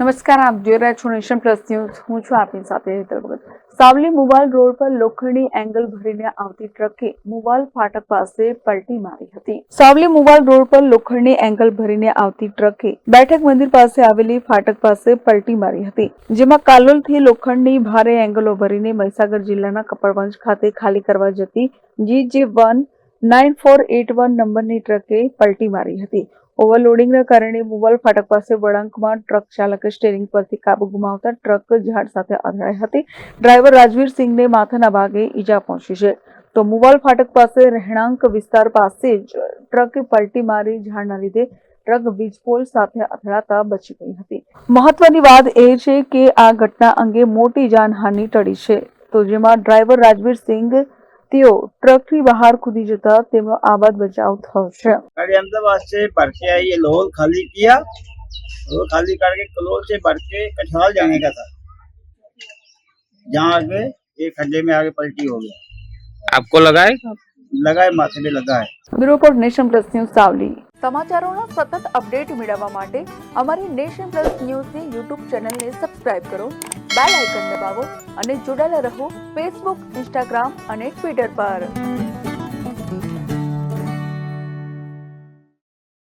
નમસ્કાર, આપ જોઈ રહ્યા છો નેશન પ્લસ ન્યૂઝ. હું છું આપની સાથે હેતલ ભગત. સાવલી મુવાલ રોડ પર લોખંડી એંગલ ભરીને આવતી ટ્રકે મુવાલ ફાટક પાસે પલટી મારી હતી. સાવલી મુવાલ રોડ પર લોખંડી એંગલ ભરીને આવતી ટ્રકે બેઠક મંદિર પાસે આવેલી ફાટક પાસે પલટી મારી હતી, જેમાં કાલોલથી લોખંડની ભારે એંગલો ભરીને મહીસાગર જિલ્લાના કપડવંજ ખાતે ખાલી કરવા જતી GJ19481 નંબરની ટ્રકે પલટી મારી હતી. ઓવરલોડિંગના કારણે મુવાલ ફાટક પાસે વળાંકમાં ટ્રક ચાલકે સ્ટીયરિંગ પરથી કાબુ ગુમાવતા ટ્રક ઝાડ સાથે અથડાઈ હતી. ડ્રાઈવર રાજવીરસિંહને માથાના ભાગે ઈજા પહોંચી છે. તો મુવાલ ફાટક પાસે રહેણાંક વિસ્તાર પાસે જ ટ્રકે પલટી મારી ઝાડના લીધે ટ્રક વીજપોલ સાથે અથડાતા બચી ગઈ હતી. મહત્વની વાત એ છે કે આ ઘટના અંગે મોટી જાનહાનિ ટળી છે, તો જેમાં ડ્રાઈવર રાજવીરસિંહ તેઓ ट्रक बाहर कूदी जता તેમનો આબાદ બચાવ થયો છે. गाड़ी अहमदाबाद से भर के आई है, लोहल खाली किया, लोहल खाली करके कलोल से भर के कछवाल जाने का था, जहाँ आगे एक खड्डे में आगे पलटी हो गया. आपको लगा है? लगा है, माथे पे लगा है. Bureau report nation plus news Savli. સમાચારોના સતત અપડેટ મેળવવા માટે અમારી નેશન પ્લસ ન્યૂઝની યુટ્યુબ ચેનલને સબસ્ક્રાઇબ કરો, બેલ આઇકન દબાવો અને જોડાયેલા રહો ફેસબુક, ઇન્સ્ટાગ્રામ અને ટ્વિટર પર.